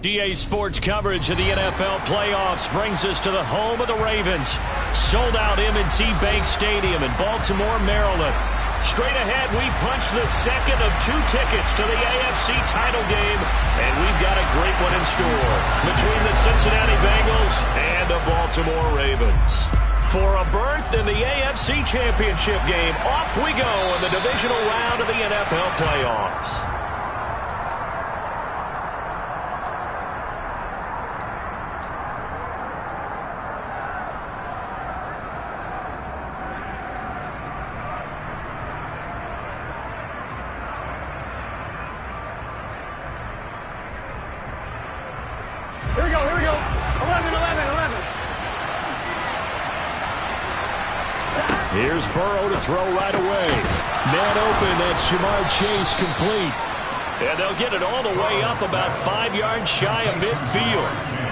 EA Sports coverage of the NFL playoffs brings us to the home of the Ravens. Sold out M&T Bank Stadium in Baltimore, Maryland. Straight ahead, we punch the second of 2 tickets to the AFC title game, and we've got a great one in store between the Cincinnati Bengals and the Baltimore Ravens. For a berth in the AFC Championship game, off we go in the divisional round of the NFL playoffs. Here we go. 11. Here's Burrow to throw right away. Man open, that's Ja'Marr Chase complete. And they'll get it all the way up about 5 yards shy of midfield.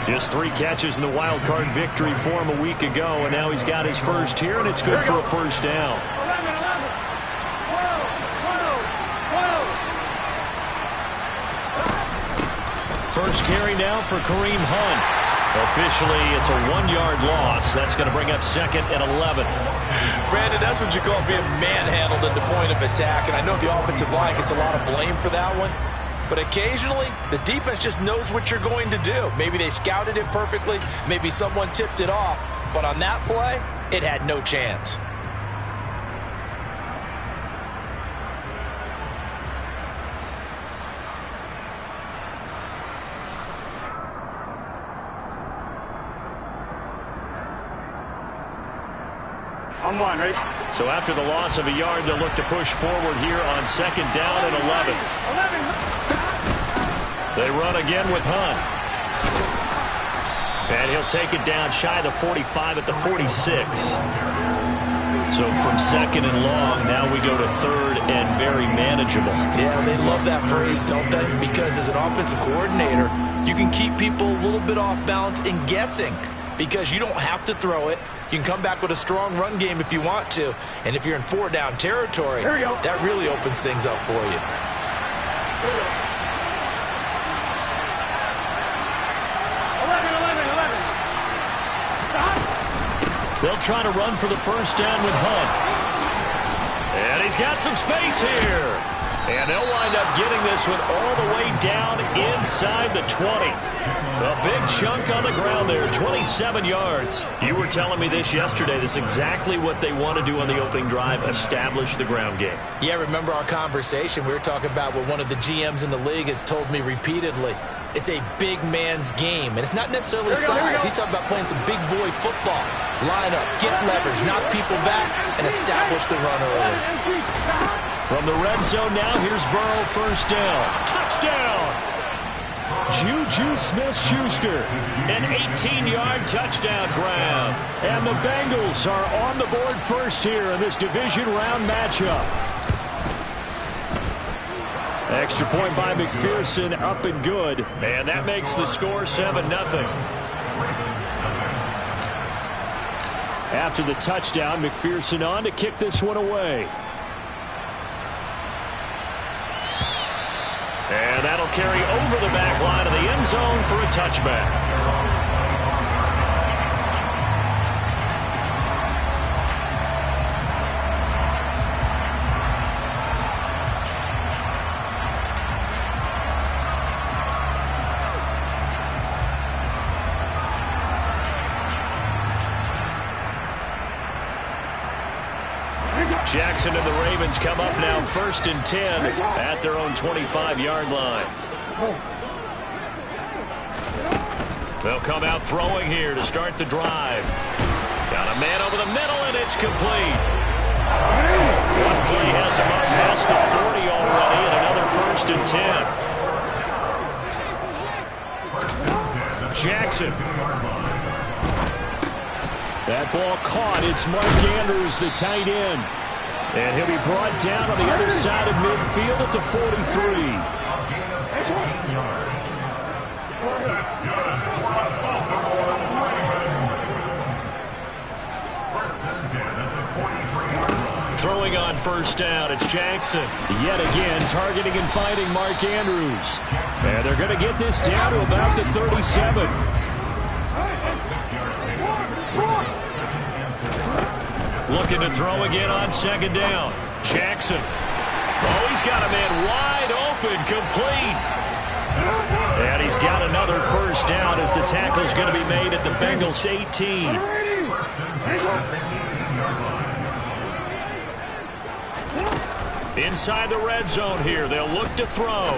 Just 3 catches in the wild card victory for him a week ago, and now he's got his first here, and it's good for a first down. 11. First carry now for Kareem Hunt. Officially, it's a 1-yard loss. That's going to bring up 2nd and 11. Brandon, that's what you call being manhandled at the point of attack. And I know the offensive line gets a lot of blame for that one. But occasionally, the defense just knows what you're going to do. Maybe they scouted it perfectly. Maybe someone tipped it off. But on that play, it had no chance. On 1, ready? So after the loss of a yard, they'll look to push forward here on 2nd down and 11. 11. They run again with Hunt. And he'll take it down shy of the 45 at the 46. So from 2nd and long, now we go to 3rd and very manageable. Yeah, they love that phrase, don't they? Because as an offensive coordinator, you can keep people a little bit off balance and guessing. Because you don't have to throw it. You can come back with a strong run game if you want to. And if you're in 4-down territory, that really opens things up for you. They'll try to run for the first down with Hunt. And he's got some space here. And they'll wind up getting this one all the way down inside the 20. A big chunk on the ground there, 27 yards. You were telling me this yesterday. This is exactly what they want to do on the opening drive, establish the ground game. Yeah, remember our conversation? We were talking about what one of the GMs in the league has told me repeatedly. It's a big man's game, and it's not necessarily size. He's talking about playing some big boy football. Line up, get leverage, knock people back, and establish the run early. From the red zone now, here's Burrow, first down. Touchdown! Juju Smith-Schuster, an 18-yard touchdown grab. And the Bengals are on the board first here in this division round matchup. Extra point by McPherson, up and good. And that makes the score 7-0. After the touchdown, McPherson on to kick this one away. And that'll carry over the back line of the end zone for a touchback. Jackson and the Ravens come up now 1st and 10 at their own 25-yard line. They'll come out throwing here to start the drive. Got a man over the middle, and it's complete. One play has him up past the 40 already, and another 1st and 10. Jackson. That ball caught. It's Mark Andrews, the tight end. And he'll be brought down on the other side of midfield at the 43. Throwing on first down. It's Jackson. Yet again, targeting and fighting Mark Andrews. And they're going to get this down to about the 37. Looking to throw again on second down. Jackson. Oh, he's got a man wide open, complete. And he's got another first down as the tackle's going to be made at the Bengals 18. Inside the red zone here, they'll look to throw.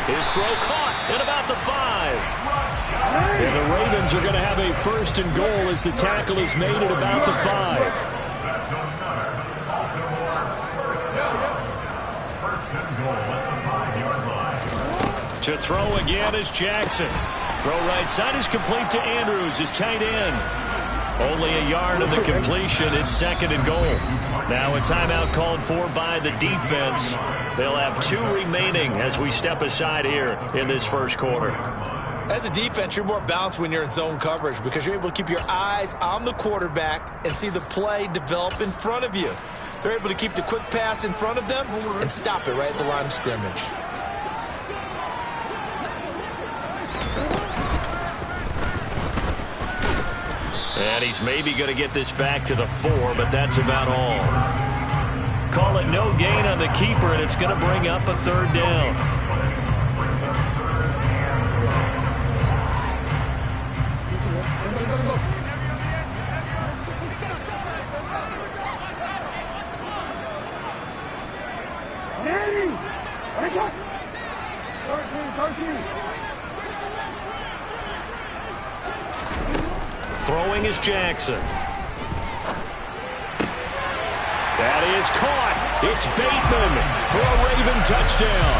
His throw caught at about the 5. And the Ravens are going to have a first and goal as the tackle is made at about the 5. To throw again is Jackson. Throw right side is complete to Andrews, his tight end. Only a yard of the completion. It's second and goal. Now a timeout called for by the defense. They'll have 2 remaining as we step aside here in this first quarter. As a defense, you're more balanced when you're in zone coverage because you're able to keep your eyes on the quarterback and see the play develop in front of you. They're able to keep the quick pass in front of them and stop it right at the line of scrimmage. And he's maybe going to get this back to the 4, but that's about all. Call it no gain on the keeper, and it's going to bring up a third down. Throwing is Jackson. That is caught. It's Bateman for a Raven touchdown.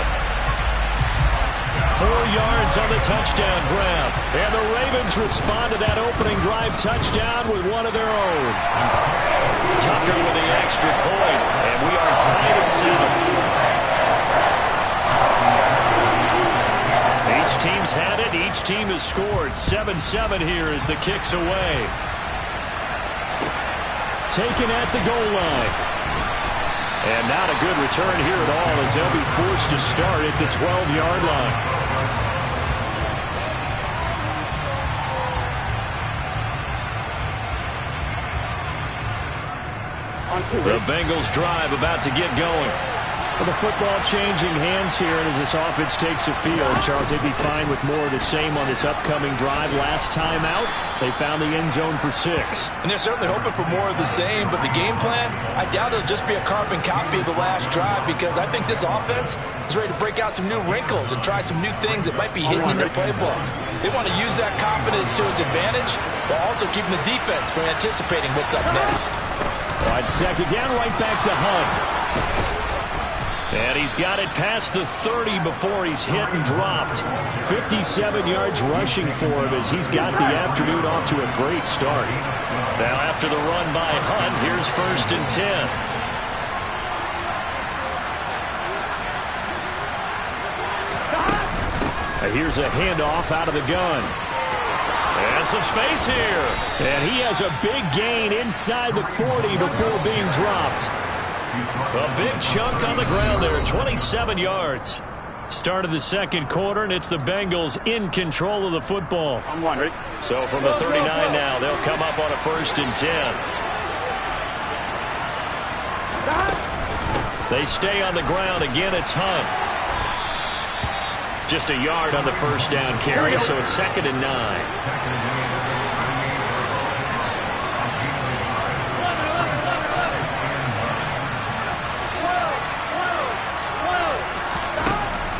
4 yards on the touchdown grab. And the Ravens respond to that opening drive touchdown with one of their own. Tucker with the extra point. And we are tied at 7. Each team's had it. Each team has scored. 7-7 here as the kick's away. Taken at the goal line. And not a good return here at all as they'll be forced to start at the 12-yard line. The Bengals drive about to get going. Well, the football changing hands here, and as this offense takes the field, Charles, they'd be fine with more of the same on this upcoming drive. Last time out, they found the end zone for 6. And they're certainly hoping for more of the same, but the game plan, I doubt it'll just be a carbon copy of the last drive because I think this offense is ready to break out some new wrinkles and try some new things that might be hidden in their playbook. They want to use that confidence to its advantage while also keeping the defense from anticipating what's up next. All right, second down, right back to Hunt. And he's got it past the 30 before he's hit and dropped. 57 yards rushing for him as he's got the afternoon off to a great start. Now after the run by Hunt, here's first and 10. Here's a handoff out of the gun. And some space here. And he has a big gain inside the 40 before being dropped. A big chunk on the ground there, 27 yards. Start of the second quarter, and it's the Bengals in control of the football. I'm one, ready? So from the 39 now, they'll come up on a first and 10. They stay on the ground. Again, it's Hunt. Just a yard on the first down carry, so it's second and 9.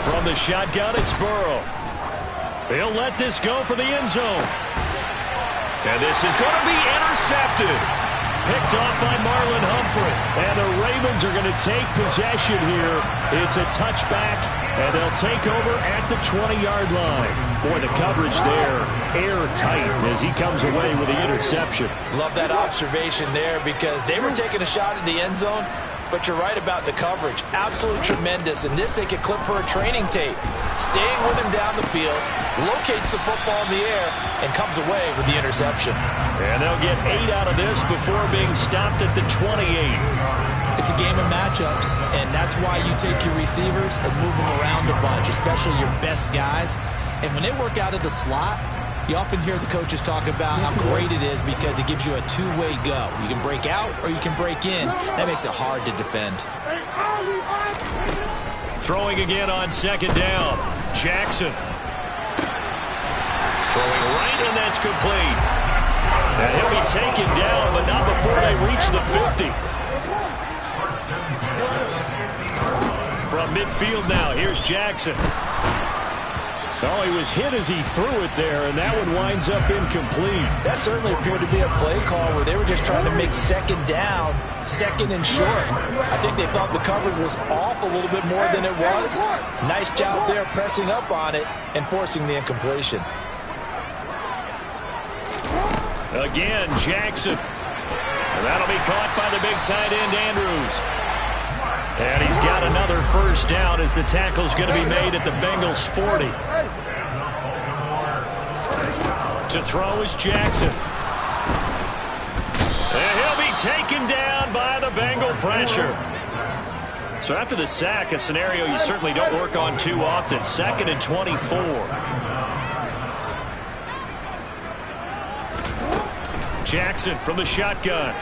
From the shotgun, it's Burrow. They'll let this go for the end zone. And this is going to be intercepted. Picked off by Marlon Humphrey. And the Ravens are going to take possession here. It's a touchback, and they'll take over at the 20-yard line. Boy, the coverage there, airtight as he comes away with the interception. Love that observation there because they were taking a shot at the end zone. But you're right about the coverage. Absolutely tremendous. And this they could clip for a training tape. Staying with him down the field, locates the football in the air, and comes away with the interception. And they'll get 8 out of this before being stopped at the 28. It's a game of matchups, and that's why you take your receivers and move them around a bunch, especially your best guys. And when they work out of the slot, you often hear the coaches talk about how great it is because it gives you a two-way go. You can break out or you can break in. That makes it hard to defend. Throwing again on second down. Jackson. Throwing right, and that's complete. And he'll be taken down, but not before they reach the 50. From midfield now, here's Jackson. Oh, he was hit as he threw it there, and that one winds up incomplete. That certainly appeared to be a play call where they were just trying to make second down, second and short. I think they thought the coverage was off a little bit more than it was. Nice job there pressing up on it and forcing the incompletion. Again, Jackson. And that'll be caught by the big tight end, Andrews. And he's got another first down as the tackle's going to be made at the Bengals 40. To throw is Jackson. And he'll be taken down by the Bengal pressure. So after the sack, a scenario you certainly don't work on too often. 2nd and 24. Jackson from the shotgun.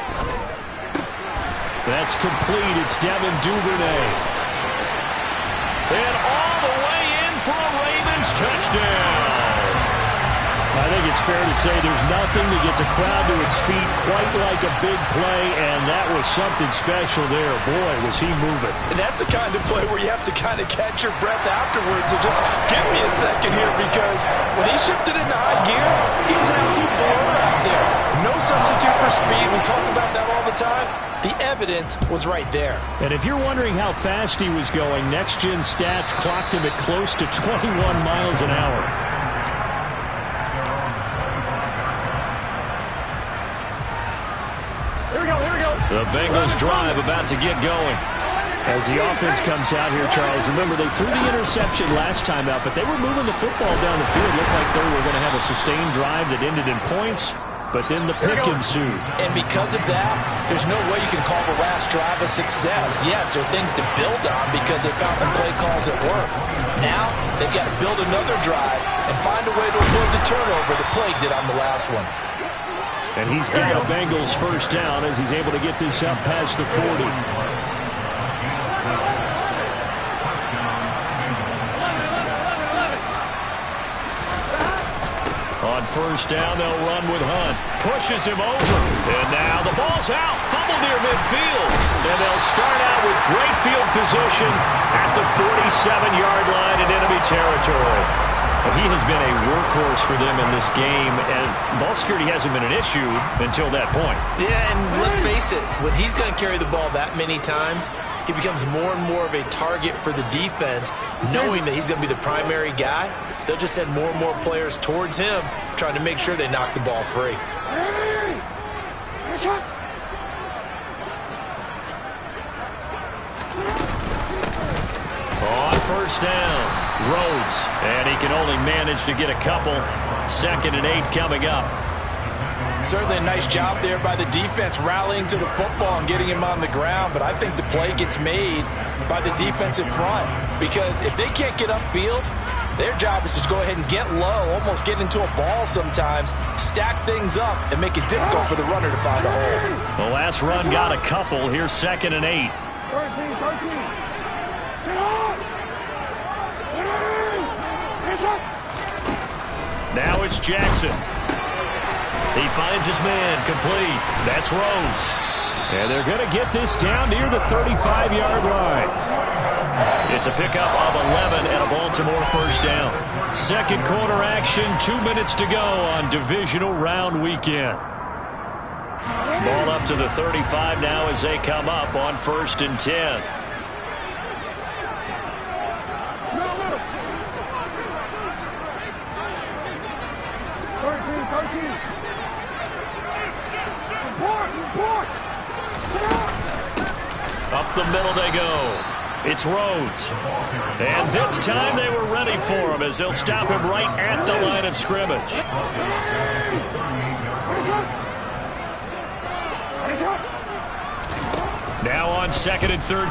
That's complete. It's Devin Duvernay. And all the way in for a Ravens touchdown. I think it's fair to say there's nothing that gets a crowd to its feet quite like a big play, and that was something special there. Boy, was he moving. And that's the kind of play where you have to kind of catch your breath afterwards. So just give me a second here, because when he shifted into high gear, he was an absolute blower out there. No substitute for speed. We talk about that all the time. The evidence was right there. And if you're wondering how fast he was going, Next Gen Stats clocked him at close to 21 miles an hour. The Bengals drive about to get going. As the offense comes out here, Charles, remember they threw the interception last time out, but they were moving the football down the field. Looked like they were going to have a sustained drive that ended in points, but then the pick ensued. And because of that, there's no way you can call the last drive a success. Yes, there are things to build on because they found some play calls that work. Now, they've got to build another drive and find a way to avoid the turnover the Plague did on the last one. And he's got a Bengals first down as he's able to get this up past the 40. On first down, they'll run with Hunt. Pushes him over. And now the ball's out. Fumble near midfield. And they'll start out with great field position at the 47-yard line in enemy territory. He has been a workhorse for them in this game, and ball security hasn't been an issue until that point. Yeah, and let's face it, when he's going to carry the ball that many times, he becomes more and more of a target for the defense, knowing that he's going to be the primary guy. They'll just send more and more players towards him, trying to make sure they knock the ball free. On first down, Rhodes, and he can only manage to get a couple. 2nd and 8 coming up. Certainly a nice job there by the defense rallying to the football and getting him on the ground, but I think the play gets made by the defensive front, because if they can't get upfield, their job is to go ahead and get low, almost get into a ball sometimes, stack things up, and make it difficult for the runner to find a hole. The last run got a couple. Here's 2nd and 8. 13. Now it's Jackson. He finds his man, complete. That's Rhodes. And they're going to get this down near the 35-yard line. It's a pickup of 11 and a Baltimore first down. Second quarter action, 2 minutes to go on divisional round weekend. Ball up to the 35 now as they come up on 1st and 10. Up the middle they go. It's Rhodes. And this time they were ready for him as they'll stop him right at the line of scrimmage. Now on 2nd and 13.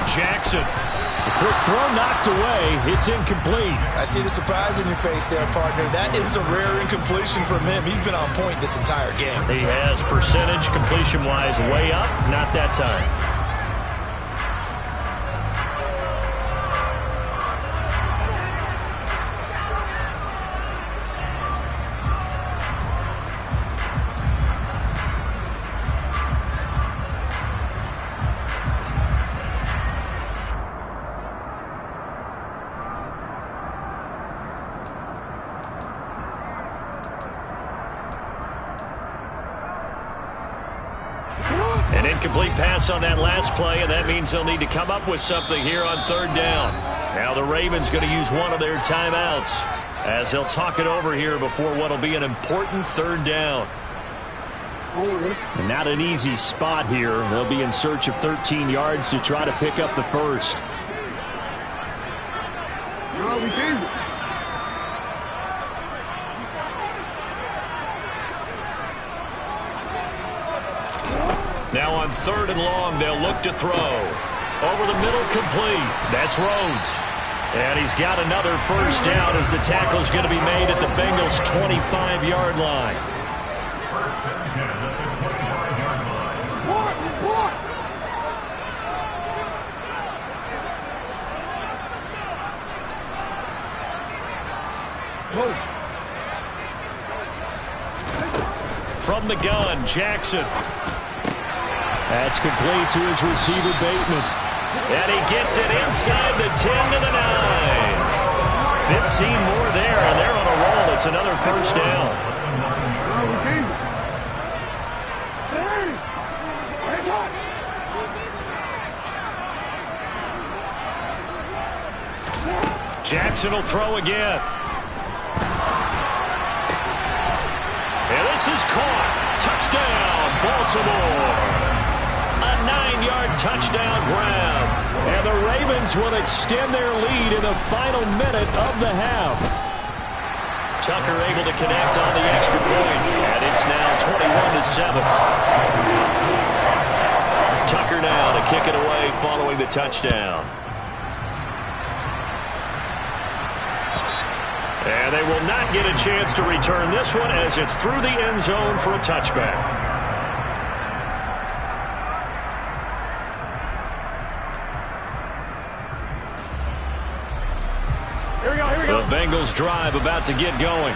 Jackson. A quick throw knocked away. It's incomplete. I see the surprise in your face there, partner. That is a rare incompletion from him. He's been on point this entire game. He has percentage completion-wise way up. Not that time. An incomplete pass on that last play, and that means they'll need to come up with something here on 3rd down. Now the Ravens going to use one of their timeouts as they'll talk it over here before what will be an important 3rd down. Not an easy spot here. They'll be in search of 13 yards to try to pick up the first. Now on 3rd and long, they'll look to throw. Over the middle, complete. That's Rhodes. And he's got another first down as the tackle's going to be made at the Bengals' 25-yard line. From the gun, Jackson. That's complete to his receiver, Bateman. And he gets it inside the 10 to the 9. 15 more there, and they're on a roll. It's another first down. Jackson will throw again. And this is caught. Touchdown, Baltimore. A 9-yard touchdown grab. And the Ravens will extend their lead in the final minute of the half. Tucker able to connect on the extra point. And it's now 21-7. Tucker now to kick it away following the touchdown. And they will not get a chance to return this one as it's through the end zone for a touchback. The Bengals drive about to get going.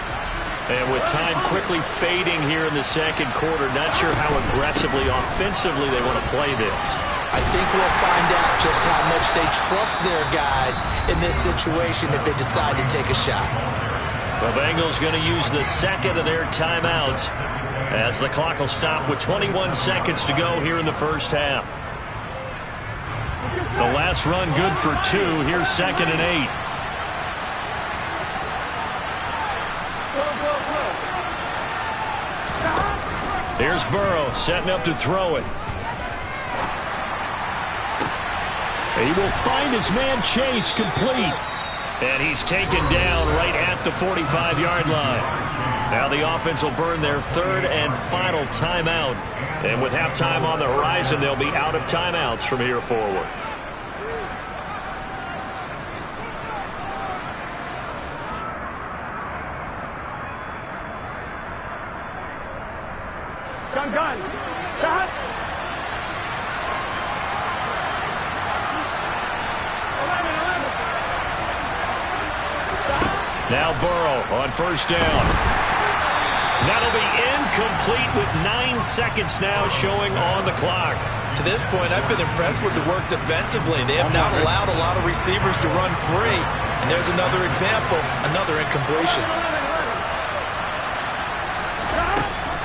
And with time quickly fading here in the second quarter, not sure how aggressively, offensively they want to play this. I think we'll find out just how much they trust their guys in this situation if they decide to take a shot. The Bengals going to use the second of their timeouts as the clock will stop with 21 seconds to go here in the first half. The last run good for 2. Here's 2nd and 8. Here's Burrow setting up to throw it. He will find his man Chase complete. And he's taken down right at the 45-yard line. Now the offense will burn their 3rd and final timeout. And with halftime on the horizon, they'll be out of timeouts from here forward. Gun. Cut. Now Burrow on first down. That'll be incomplete with 9 seconds now showing on the clock. To this point, I've been impressed with the work defensively. They have not allowed a lot of receivers to run free. And there's another example, another incompletion.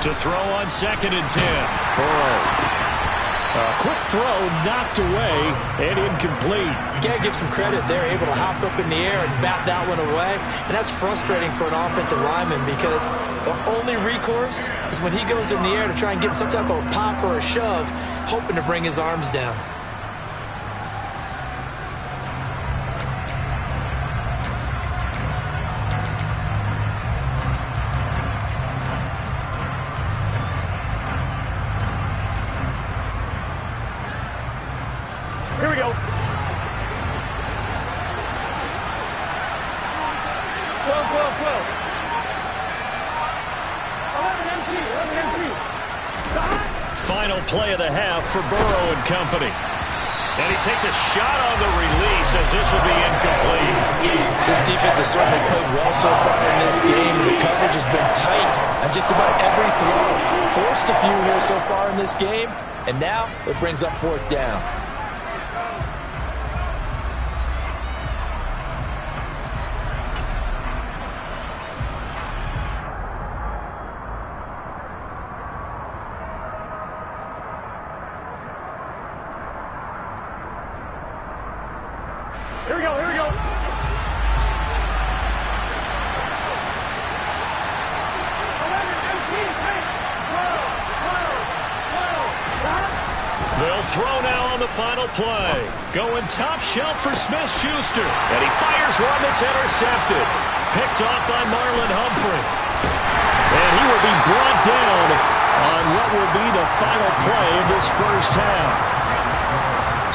To throw on 2nd and 10. Burrow. A quick throw knocked away and incomplete. You got to give some credit. They're able to hop up in the air and bat that one away. And that's frustrating for an offensive lineman because the only recourse is when he goes in the air to try and give some type of a pop or a shove, hoping to bring his arms down. Final play of the half for Burrow and company. And he takes a shot on the release as this will be incomplete. This defense has certainly played well so far in this game. The coverage has been tight on just about every throw. Forced a few here so far in this game, and now it brings up 4th down. Here we go, here we go. They'll throw now on the final play. Going top shelf for Smith-Schuster. And he fires one that's intercepted. Picked off by Marlon Humphrey. And he will be brought down on what will be the final play of this first half.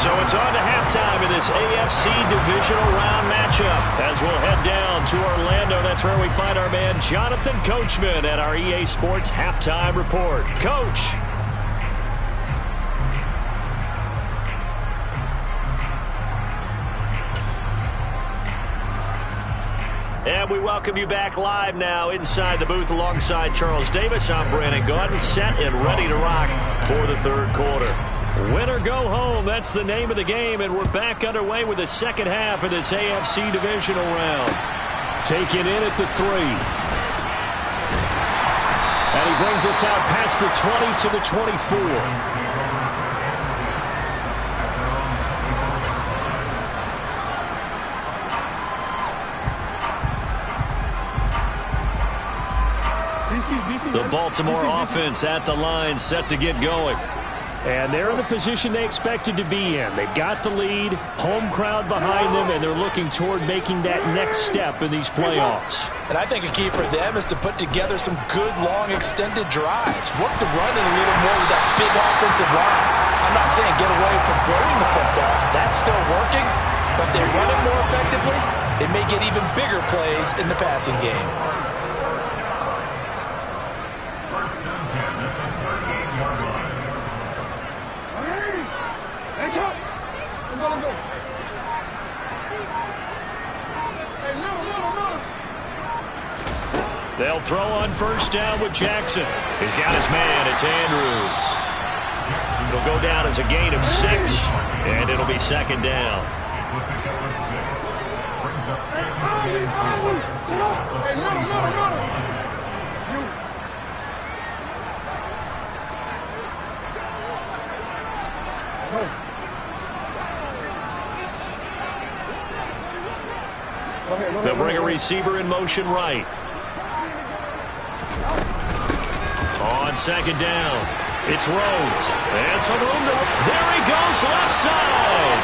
So it's on to halftime in this AFC Divisional Round matchup. As we'll head down to Orlando, that's where we find our man Jonathan Coachman at our EA Sports Halftime Report. Coach. And we welcome you back live now inside the booth alongside Charles Davis. I'm Brandon Gaudin, set and ready to rock for the third quarter. Win or go home, that's the name of the game, and we're back underway with the second half of this AFC Divisional Round. Taken in at the 3. And he brings us out past the 20 to the 24. The Baltimore offense at the line, set to get going. And they're in the position they expected to be in. They've got the lead, home crowd behind them, and they're looking toward making that next step in these playoffs. And I think a key for them is to put together some good, long, extended drives. Work the run in a little more with that big offensive line. I'm not saying get away from throwing the football. That's still working. But they run it more effectively, they may get even bigger plays in the passing game. They'll throw on first down with Jackson. He's got his man. It's Andrews. It'll go down as a gain of 6, and it'll be second down. They'll bring a receiver in motion right. On second down, it's Rhodes. And some room to... There he goes, left side.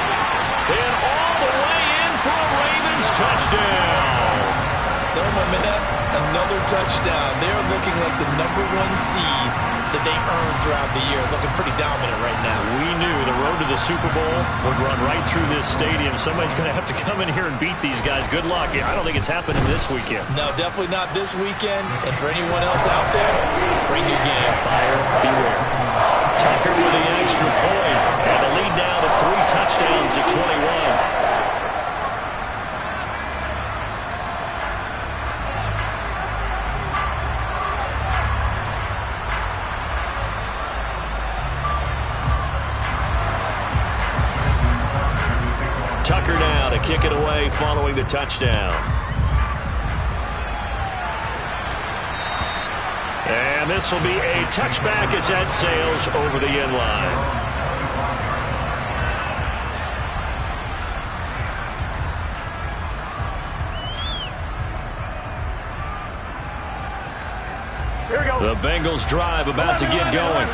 And all the way in for a Ravens touchdown. So, my man, another touchdown. They're looking like the #1 seed that they earned throughout the year. Looking pretty dominant right now. We knew the road to the Super Bowl would run right through this stadium. Somebody's going to have to come in here and beat these guys. Good luck. I don't think it's happening this weekend. No, definitely not this weekend. And for anyone else out there, bring your game. Buyer beware. Tucker with the extra point. And the lead now to 3 touchdowns at 21. Tucker now to kick it away following the touchdown. And this will be a touchback as that sails over the end line. Here we go. The Bengals drive about to get going.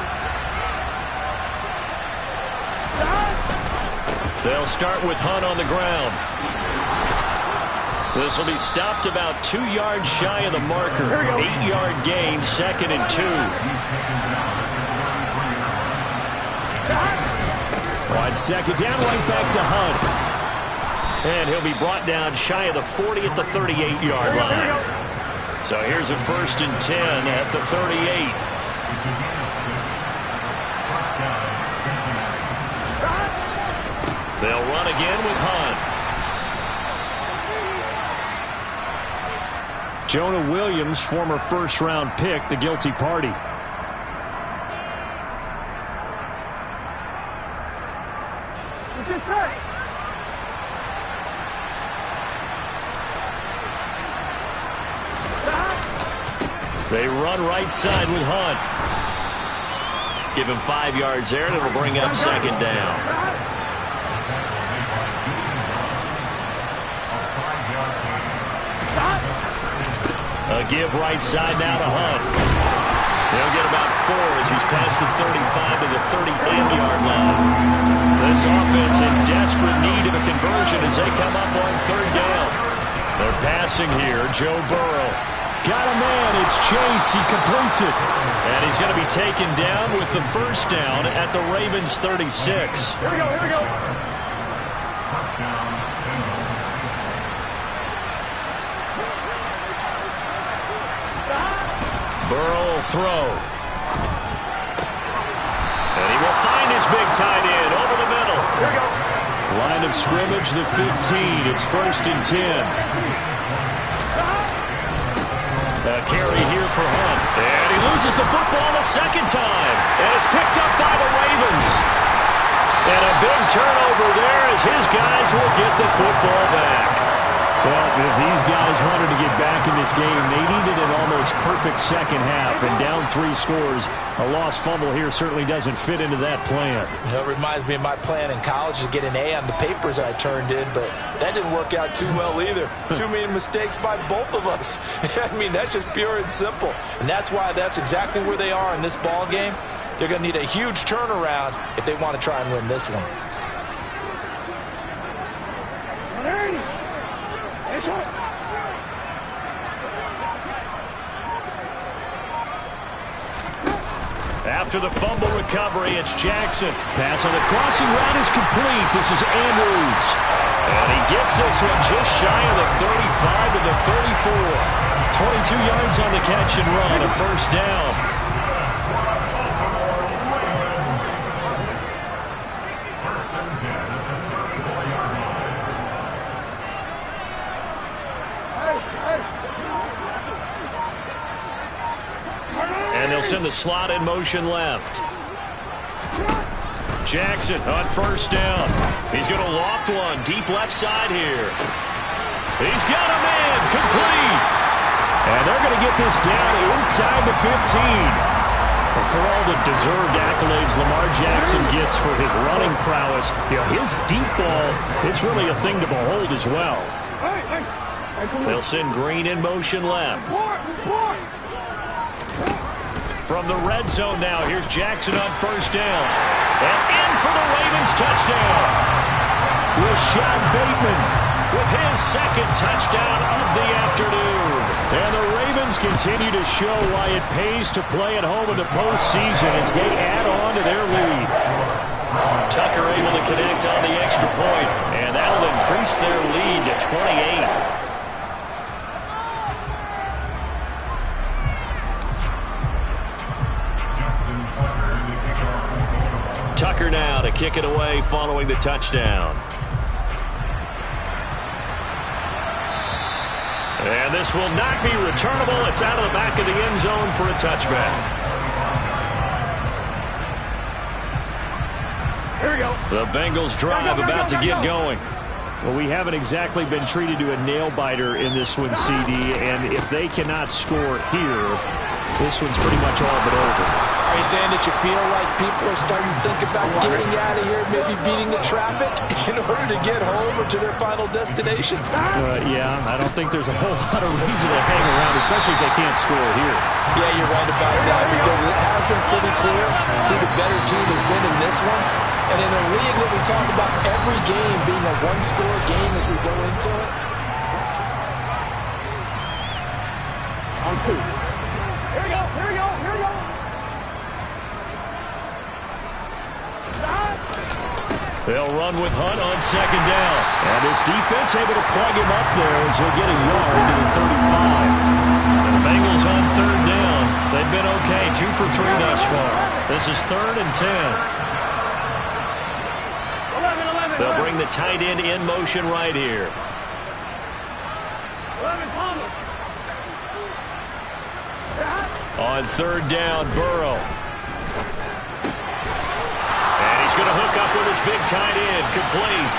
They'll start with Hunt on the ground. This will be stopped about 2 yards shy of the marker. 8-yard gain, 2nd and 2. On second down, right back to Hunt. And he'll be brought down shy of the 40 at the 38-yard line. So here's a 1st and 10 at the 38. They'll run again with Hunt. Jonah Williams, former first-round pick, the guilty party. They run right side with Hunt. Give him 5 yards there, and it'll bring up 2nd down. A give right side now to Hunt. He'll get about 4 as he's past the 35 to the 38-yard line. This offense in desperate need of a conversion as they come up on 3rd down. They're passing here. Joe Burrow. Got a man. It's Chase. He completes it. And he's going to be taken down with the 1st down at the Ravens' 36. Here we go. Here we go. Burrow will throw. And he will find his big tight end over the middle. Here we go. Line of scrimmage, the 15. It's 1st and 10. A carry here for Hunt. And he loses the football a 2nd time. And it's picked up by the Ravens. And a big turnover there as his guys will get the football back. Well, if these guys wanted to get back in this game, they needed an almost perfect 2nd half. And down 3 scores, a lost fumble here certainly doesn't fit into that plan. You know, it reminds me of my plan in college to get an A on the papers I turned in, but that didn't work out too well either. Too many mistakes by both of us. I mean, that's just pure and simple. And that's why that's exactly where they are in this ball game. They're going to need a huge turnaround if they want to try and win this one. After the fumble recovery, it's Jackson. Pass on the crossing route is complete. This is Andrews. And he gets this one just shy of the 35 to the 34. 22 yards on the catch and run, a 1st down. And they'll send the slot in motion left. Jackson on 1st down. He's going to loft one deep left side here. He's got a man complete. And they're going to get this down inside the 15. For all the deserved accolades Lamar Jackson gets for his running prowess, you know, his deep ball, it's really a thing to behold as well. They'll send Green in motion left. From the red zone now, here's Jackson on 1st down. And in for the Ravens touchdown. Rashad Bateman with his 2nd touchdown of the afternoon. And the Ravens continue to show why it pays to play at home in the postseason as they add on to their lead. Tucker able to connect on the extra point, and that'll increase their lead to 28. Tucker now to kick it away following the touchdown. And this will not be returnable. It's out of the back of the end zone for a touchback. Here we go. The Bengals drive about to get going. Well, we haven't exactly been treated to a nail-biter in this one, CD. And if they cannot score here, this one's pretty much all but over. Are you saying that you feel like people are starting to think about getting out of here, maybe beating the traffic in order to get home or to their final destination? Yeah, I don't think there's a whole lot of reason to hang around, especially if they can't score here. Yeah, you're right about that, because it has been pretty clear who the better team has been in this one. And in a league that we talk about every game being a one-score game as we go into it. On 2. Here we go. Here we go. Here we go. They'll run with Hunt on 2nd down. And his defense able to plug him up there as he'll get a yard to the 35. And Bengals on third down. They've been okay, 2 for 3 thus far. This is 3rd and 10. 11. They'll bring the tight end in motion right here. 11, Thomas. On third down, Burrow. And he's going to hook up with his big tight end, complete.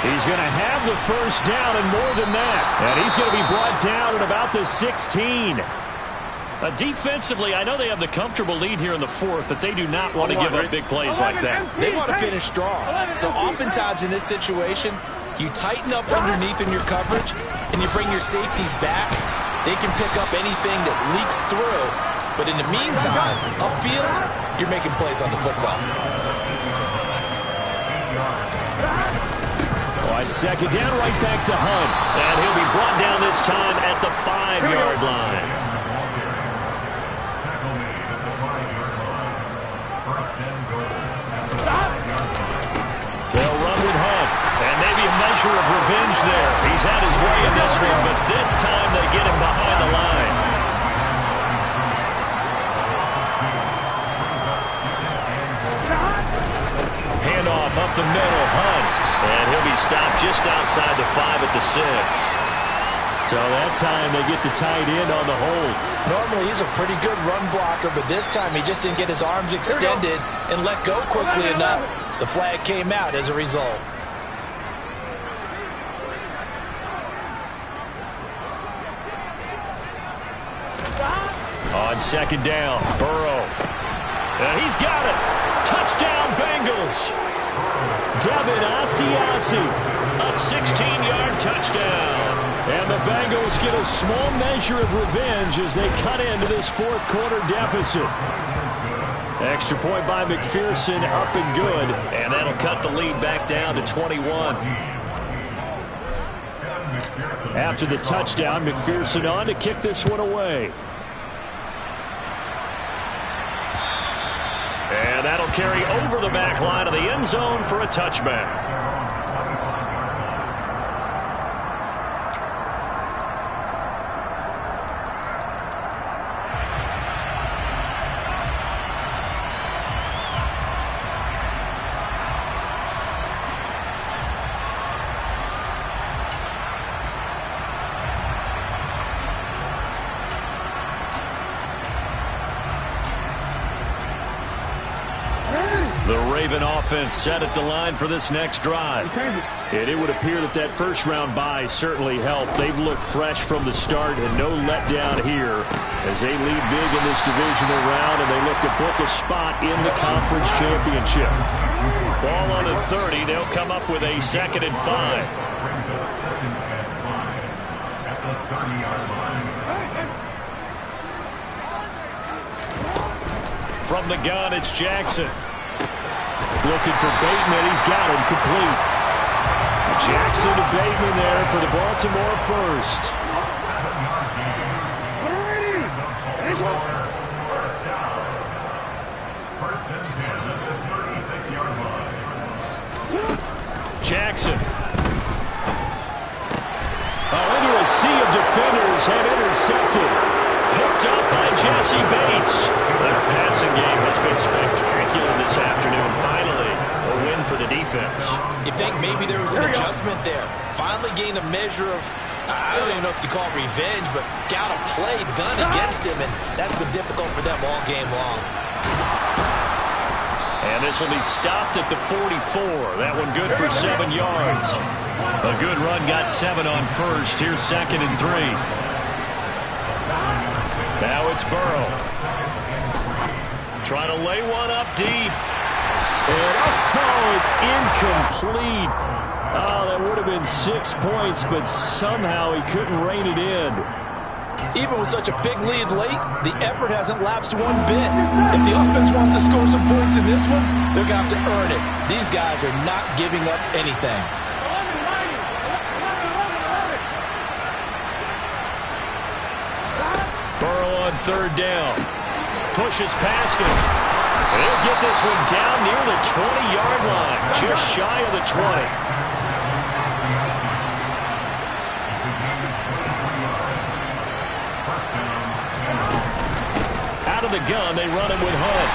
He's going to have the first down and more than that. And he's going to be brought down at about the 16. Defensively, I know they have the comfortable lead here in the 4th, but they do not want to give up big plays like that. They want to finish strong. So oftentimes in this situation, you tighten up underneath in your coverage, and you bring your safeties back. They can pick up anything that leaks through. But in the meantime, upfield, you're making plays on the football. On second down, right back to Hunt. And he'll be brought down this time at the 5-yard line. They'll run with Hunt. And maybe a measure of revenge there. He's had his way in this one, but this time they get him behind the line. Handoff up the middle, Hunt. And he'll be stopped just outside the 5 at the 6. So that time they get the tight end on the hold. Normally he's a pretty good run blocker, but this time he just didn't get his arms extended and let go quickly enough. The flag came out as a result. On second down, Burrow. And he's got it. Touchdown, Bengals. David Asiasi, a 16-yard touchdown. And the Bengals get a small measure of revenge as they cut into this 4th quarter deficit. Extra point by McPherson, up and good. And that'll cut the lead back down to 21. After the touchdown, McPherson on to kick this one away. And that'll carry over the back line of the end zone for a touchback. The Raven offense set at the line for this next drive. And it would appear that that first-round bye certainly helped. They've looked fresh from the start and no letdown here as they lead big in this divisional round, and they look to book a spot in the conference championship. Ball on the 30. They'll come up with a 2nd and 5. From the gun, it's Jackson. Looking for Bateman. He's got him complete. Jackson to Bateman there for the Baltimore first. Jackson. Into a sea of defenders and intercepted. Picked up by Jesse Bates. Their passing game has been spectacular this afternoon. Finally, a win for the defense. You think maybe there was an adjustment there. Finally gained a measure of, I don't even know if you call it revenge, but got a play done against him, and that's been difficult for them all game long. And this will be stopped at the 44. That one good for 7 yards. A good run got 7 on first. Here's 2nd and 3. Now it's Burrow. Trying to lay one up deep. And it's incomplete. Oh, that would have been 6 points, but somehow he couldn't rein it in. Even with such a big lead late, the effort hasn't lapsed one bit. If the offense wants to score some points in this one, they're going to have to earn it. These guys are not giving up anything. Burrow on third down. Pushes past him. He'll get this one down near the 20-yard line. Just shy of the 20. the gun. They run it with Hunt.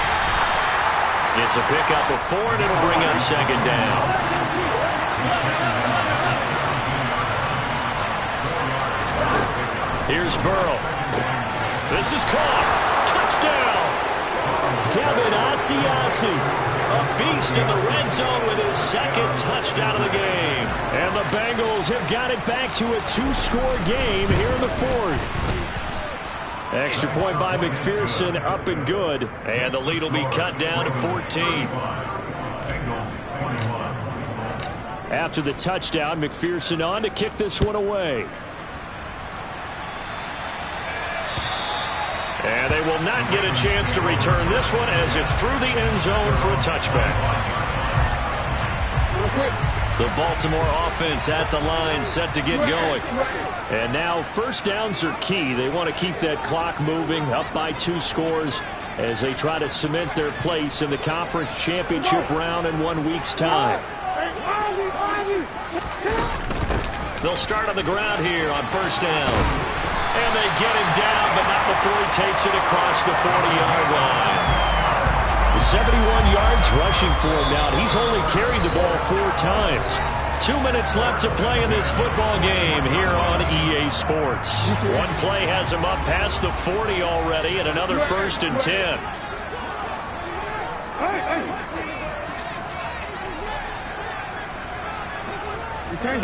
It's a pickup of 4, and it'll bring up second down. Here's Burrow. This is caught. Touchdown. Devin Asiasi, a beast in the red zone with his second touchdown of the game. And the Bengals have got it back to a 2-score game here in the 4th. Extra point by McPherson, up and good. And the lead will be cut down to 14. After the touchdown, McPherson on to kick this one away. And they will not get a chance to return this one as it's through the end zone for a touchback. The Baltimore offense at the line, set to get going. And now first downs are key. They want to keep that clock moving, up by 2 scores as they try to cement their place in the conference championship round in 1 week's time. They'll start on the ground here on first down. And they get him down, but not before he takes it across the 40-yard line. 71 yards rushing for him now. He's only carried the ball 4 times. 2 minutes left to play in this football game here on EA Sports. One play has him up past the 40 already, and another 1st and 10.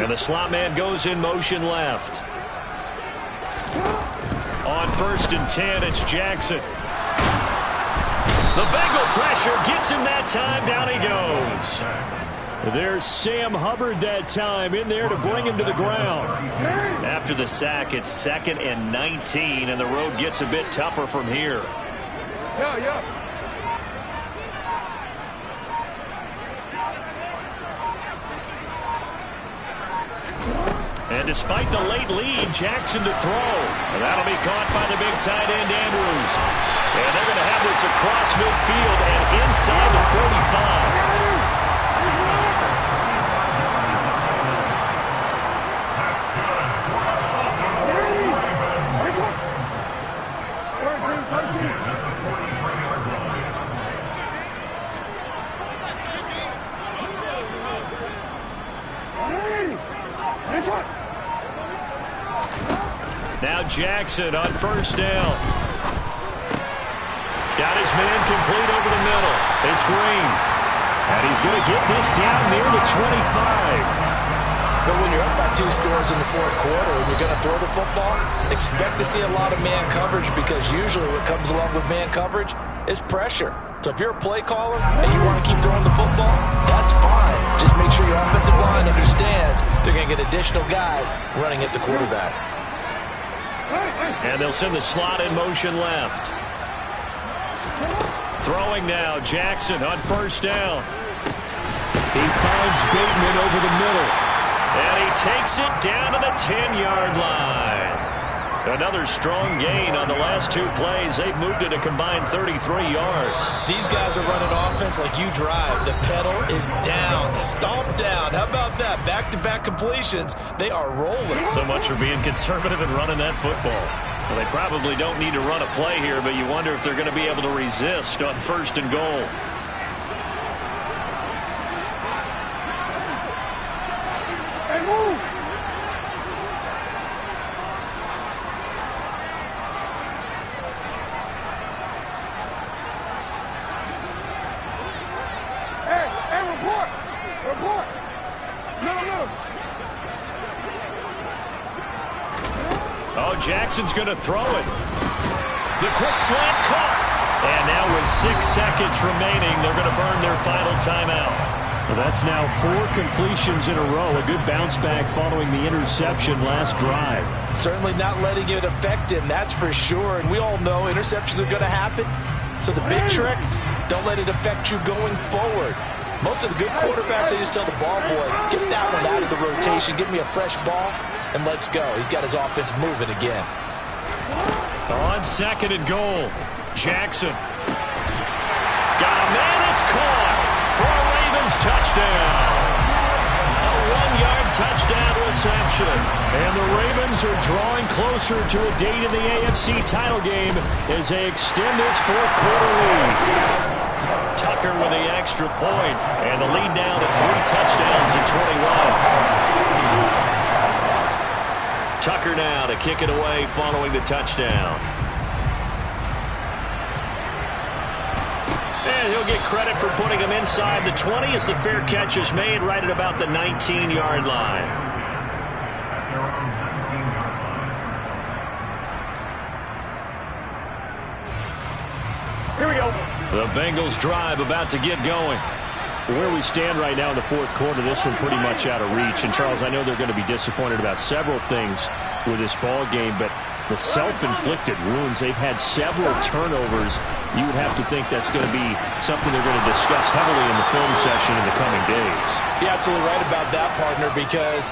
And the slot man goes in motion left. On 1st and 10, it's Jackson. The Bengal pressure gets him that time. Down he goes. There's Sam Hubbard that time in there to bring him to the ground. After the sack, it's 2nd and 19, and the road gets a bit tougher from here. And despite the late lead, Jackson to throw. And that'll be caught by the big tight end, Andrews. And they're going to have this across midfield and inside the 45. Now Jackson on first down. Got his man complete over the middle. It's Green. And he's going to get this down near the 25. But when you're up by 2 scores in the 4th quarter and you're going to throw the football, expect to see a lot of man coverage, because usually what comes along with man coverage is pressure. So if you're a play caller and you want to keep throwing the football, that's fine. Just make sure your offensive line understands they're going to get additional guys running at the quarterback. And they'll send the slot in motion left. Throwing now, Jackson on first down. He finds Bateman over the middle. And he takes it down to the 10-yard line. Another strong gain on the last 2 plays. They've moved it a combined 33 yards. These guys are running offense like you drive. The pedal is down, stomped down. How about that? Back-to-back completions. They are rolling. So much for being conservative and running that football. Well, they probably don't need to run a play here, but you wonder if they're going to be able to resist on 1st and goal. Oh, Jackson's going to throw it. The quick slant caught. And now with 6 seconds remaining, they're going to burn their final timeout. Well, that's now 4 completions in a row. A good bounce back following the interception last drive. Certainly not letting it affect him, that's for sure. And we all know interceptions are going to happen. So the big trick, don't let it affect you going forward. Most of the good quarterbacks, they just tell the ball boy, get that one out of the rotation, give me a fresh ball, and let's go. He's got his offense moving again. On 2nd and goal, Jackson. Got a man, it's caught for a Ravens touchdown. A 1-yard touchdown reception. And the Ravens are drawing closer to a date in the AFC title game as they extend this fourth quarter lead. Tucker with the extra point, and the lead now to 3 touchdowns in 21. Tucker now to kick it away following the touchdown. And he'll get credit for putting him inside the 20 as the fair catch is made right at about the 19-yard line. Here we go. The Bengals drive about to get going. Where we stand right now in the fourth quarter, this one pretty much out of reach. And, Charles, I know they're going to be disappointed about several things with this ball game, but the self-inflicted wounds, they've had several turnovers. You would have to think that's going to be something they're going to discuss heavily in the film session in the coming days. You're absolutely right about that, partner, because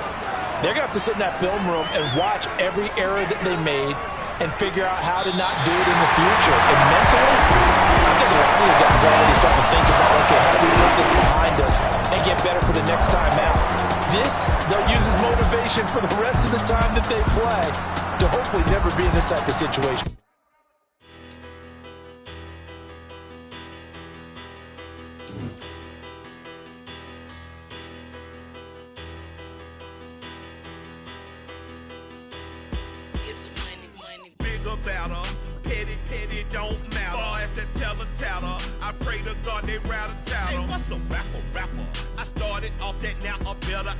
they're going to have to sit in that film room and watch every error that they made and figure out how to not do it in the future. And mentally, I think a lot of the guys are already starting to think about, okay, how do we put this behind us and get better for the next time out? This, they'll use as motivation for the rest of the time that they play to hopefully never be in this type of situation. Better, petty don't matter. Far as the teller, I pray to God they rattle tattle. Hey, what's a rapper? I started off that, now I'm better.